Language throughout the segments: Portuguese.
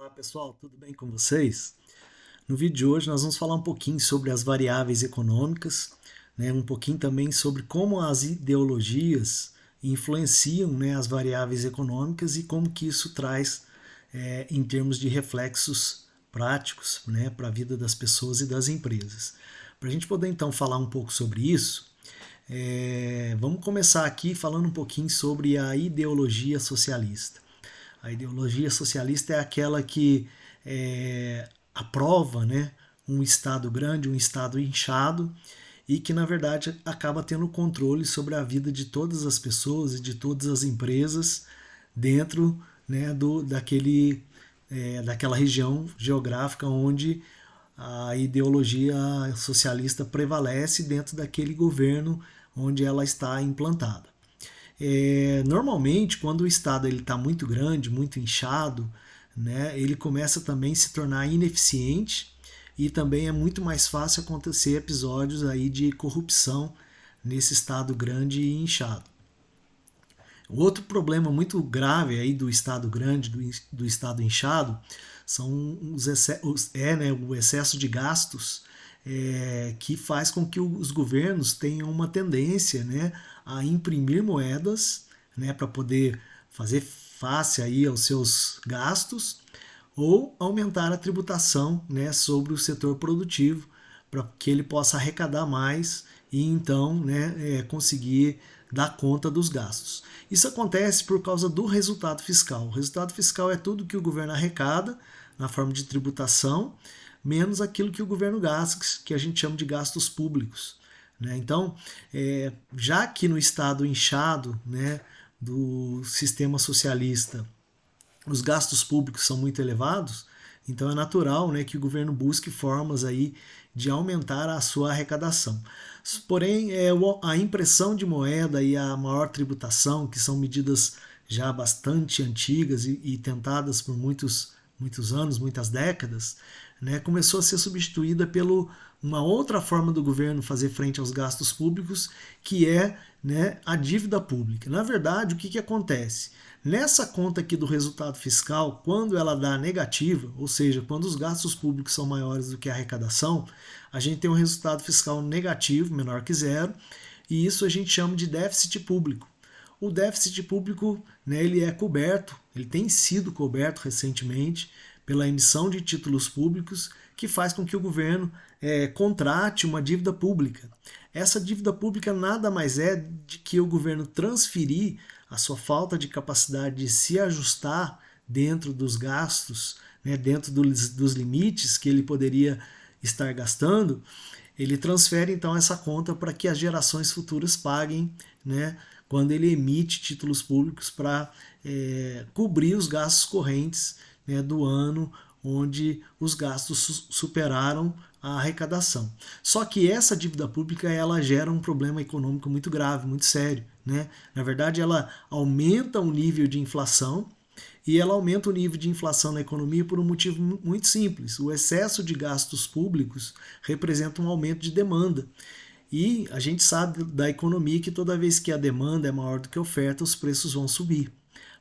Olá pessoal, tudo bem com vocês? No vídeo de hoje nós vamos falar um pouquinho sobre as variáveis econômicas, um pouquinho também sobre como as ideologias influenciam, as variáveis econômicas e como que isso traz em termos de reflexos práticos, para a vida das pessoas e das empresas. Para a gente poder então falar um pouco sobre isso, vamos começar aqui falando um pouquinho sobre a ideologia socialista. A ideologia socialista é aquela que aprova, um Estado grande, um Estado inchado, e que na verdade acaba tendo controle sobre a vida de todas as pessoas e de todas as empresas dentro, daquela região geográfica onde a ideologia socialista prevalece dentro daquele governo onde ela está implantada. Normalmente, quando o Estado está muito grande, muito inchado, ele começa também a se tornar ineficiente e também é muito mais fácil acontecer episódios aí de corrupção nesse Estado grande e inchado. Outro problema muito grave aí do Estado grande, do Estado inchado, são o excesso de gastos, que faz com que os governos tenham uma tendência a imprimir moedas para poder fazer face aí aos seus gastos ou aumentar a tributação sobre o setor produtivo para que ele possa arrecadar mais e então conseguir dar conta dos gastos. Isso acontece por causa do resultado fiscal. O resultado fiscal é tudo que o governo arrecada na forma de tributação, menos aquilo que o governo gasta, que a gente chama de gastos públicos. Então, já que no estado inchado do sistema socialista os gastos públicos são muito elevados, então é natural que o governo busque formas aí de aumentar a sua arrecadação. Porém, a impressão de moeda e a maior tributação, que são medidas já bastante antigas e tentadas por muitos anos, muitas décadas, começou a ser substituída por uma outra forma do governo fazer frente aos gastos públicos, que é a dívida pública. Na verdade, o que acontece? Nessa conta aqui do resultado fiscal, quando ela dá negativa, ou seja, quando os gastos públicos são maiores do que a arrecadação, a gente tem um resultado fiscal negativo, menor que zero, e isso a gente chama de déficit público. O déficit público ele é coberto, ele tem sido coberto recentemente pela emissão de títulos públicos, que faz com que o governo contrate uma dívida pública. Essa dívida pública nada mais é de que o governo transferir a sua falta de capacidade de se ajustar dentro dos gastos, dentro dos limites que ele poderia estar gastando, ele transfere então essa conta para que as gerações futuras paguem, quando ele emite títulos públicos para cobrir os gastos correntes do ano onde os gastos superaram a arrecadação. Só que essa dívida pública ela gera um problema econômico muito grave, muito sério. Na verdade, ela aumenta o nível de inflação e ela aumenta o nível de inflação na economia por um motivo muito simples. O excesso de gastos públicos representa um aumento de demanda. E a gente sabe da economia que toda vez que a demanda é maior do que a oferta, os preços vão subir.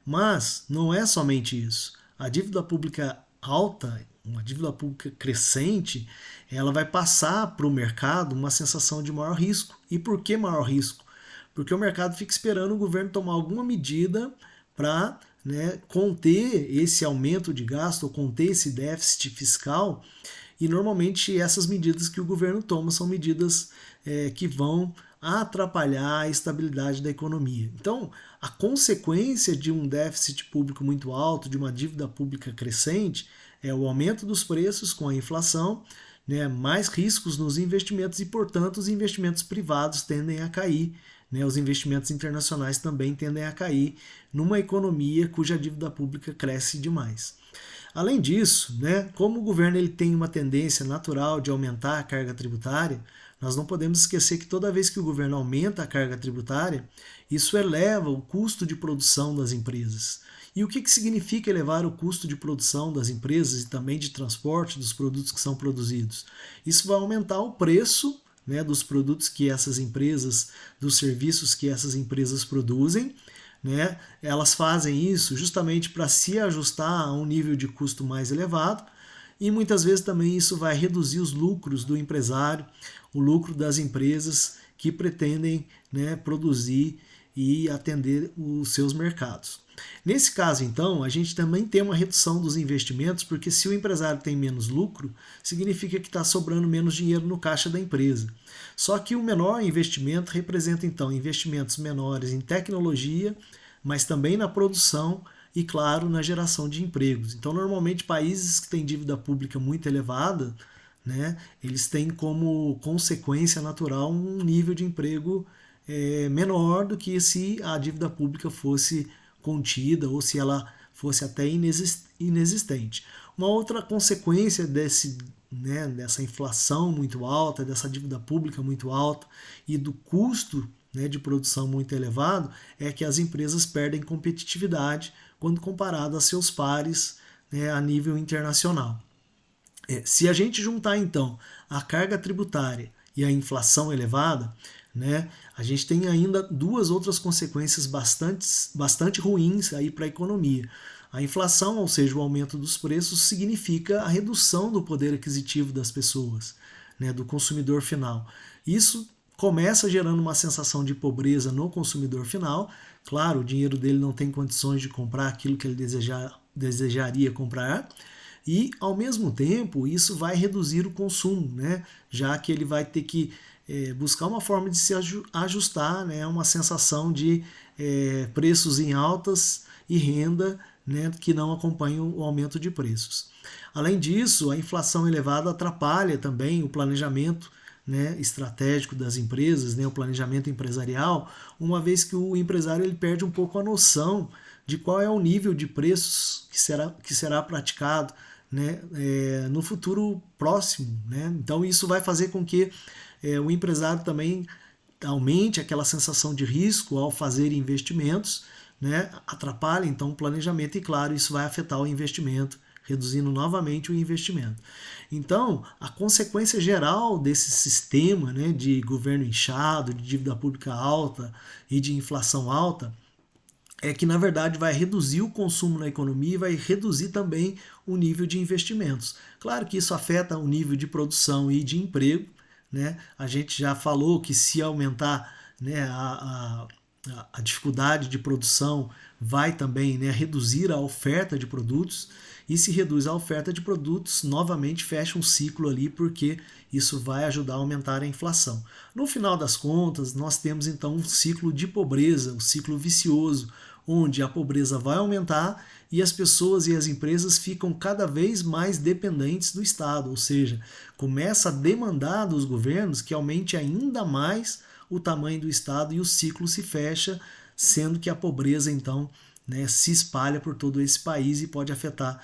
Mas não é somente isso. A dívida pública alta, uma dívida pública crescente, ela vai passar para o mercado uma sensação de maior risco. E por que maior risco? Porque o mercado fica esperando o governo tomar alguma medida para conter esse aumento de gasto ou conter esse déficit fiscal. E normalmente essas medidas que o governo toma são medidas que vão atrapalhar a estabilidade da economia. Então, a consequência de um déficit público muito alto, de uma dívida pública crescente, é o aumento dos preços com a inflação, mais riscos nos investimentos e, portanto, os investimentos privados tendem a cair. Os investimentos internacionais também tendem a cair numa economia cuja dívida pública cresce demais. Além disso, como o governo ele tem uma tendência natural de aumentar a carga tributária, nós não podemos esquecer que toda vez que o governo aumenta a carga tributária, isso eleva o custo de produção das empresas. E o que significa elevar o custo de produção das empresas e também de transporte dos produtos que são produzidos? Isso vai aumentar o preço dos produtos que essas empresas, dos serviços que essas empresas produzem, né, elas fazem isso justamente para se ajustar a um nível de custo mais elevado, e muitas vezes também isso vai reduzir os lucros do empresário, o lucro das empresas que pretendem, né, produzir e atender os seus mercados. Nesse caso, então, a gente também tem uma redução dos investimentos, porque se o empresário tem menos lucro, significa que está sobrando menos dinheiro no caixa da empresa. Só que o menor investimento representa, então, investimentos menores em tecnologia, mas também na produção e, claro, na geração de empregos. Então, normalmente, países que têm dívida pública muito elevada, né, eles têm como consequência natural um nível de emprego menor do que se a dívida pública fosse contida ou se ela fosse até inexistente. Uma outra consequência dessa inflação muito alta, dessa dívida pública muito alta e do custo, né, de produção muito elevado, é que as empresas perdem competitividade quando comparado a seus pares, né, a nível internacional. Se a gente juntar então a carga tributária e a inflação elevada, né, a gente tem ainda duas outras consequências bastante ruins aí para a economia. A inflação, ou seja, o aumento dos preços, significa a redução do poder aquisitivo das pessoas, né, do consumidor final. Isso começa gerando uma sensação de pobreza no consumidor final. Claro, o dinheiro dele não tem condições de comprar aquilo que ele desejaria comprar, e, ao mesmo tempo, isso vai reduzir o consumo, né, já que ele vai ter que buscar uma forma de se ajustar, né, uma sensação de preços em altas e renda, né, que não acompanham o aumento de preços. Além disso, a inflação elevada atrapalha também o planejamento, né, estratégico das empresas, né, o planejamento empresarial, uma vez que o empresário ele perde um pouco a noção de qual é o nível de preços que será praticado, né, no futuro próximo, né? Então isso vai fazer com que o empresário também aumente aquela sensação de risco ao fazer investimentos, né? Atrapalha então o planejamento e, claro, isso vai afetar o investimento, reduzindo novamente o investimento. Então, a consequência geral desse sistema, né, de governo inchado, de dívida pública alta e de inflação alta é que, na verdade, vai reduzir o consumo na economia e vai reduzir também o nível de investimentos. Claro que isso afeta o nível de produção e de emprego, né? A gente já falou que se aumentar, né, a dificuldade de produção vai também, né, reduzir a oferta de produtos, e se reduz a oferta de produtos, novamente fecha um ciclo ali, porque isso vai ajudar a aumentar a inflação. No final das contas, nós temos então um ciclo de pobreza, um ciclo vicioso, onde a pobreza vai aumentar e as pessoas e as empresas ficam cada vez mais dependentes do Estado, ou seja, começa a demandar dos governos que aumente ainda mais o tamanho do Estado e o ciclo se fecha, sendo que a pobreza então, né, se espalha por todo esse país e pode afetar,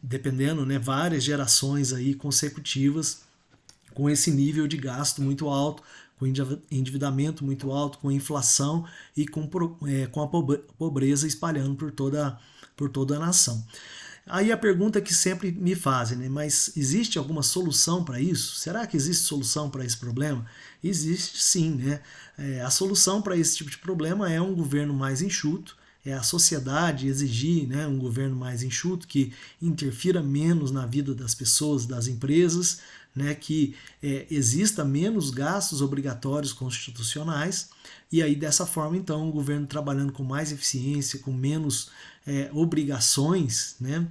dependendo, né, várias gerações aí consecutivas com esse nível de gasto muito alto, com endividamento muito alto, com inflação e com a pobreza espalhando por toda a nação. Aí a pergunta que sempre me fazem, né? Mas existe alguma solução para isso? Será que existe solução para esse problema? Existe sim, né? A solução para esse tipo de problema é um governo mais enxuto, é a sociedade exigir, né, um governo mais enxuto, que interfira menos na vida das pessoas, das empresas, né, que exista menos gastos obrigatórios constitucionais, e aí dessa forma então o governo trabalhando com mais eficiência, com menos obrigações, né,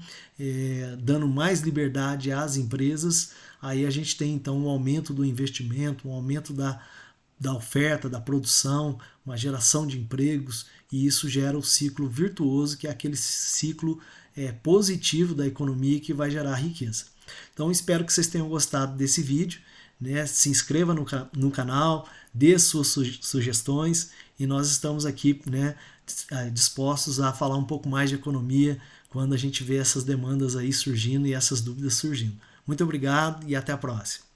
dando mais liberdade às empresas, aí a gente tem então um aumento do investimento, um aumento da oferta, da produção, uma geração de empregos, e isso gera o ciclo virtuoso, que é aquele ciclo positivo da economia que vai gerar riqueza. Então espero que vocês tenham gostado desse vídeo, né? Se inscreva no canal, dê suas sugestões, e nós estamos aqui, né, dispostos a falar um pouco mais de economia quando a gente vê essas demandas aí surgindo e essas dúvidas surgindo. Muito obrigado e até a próxima.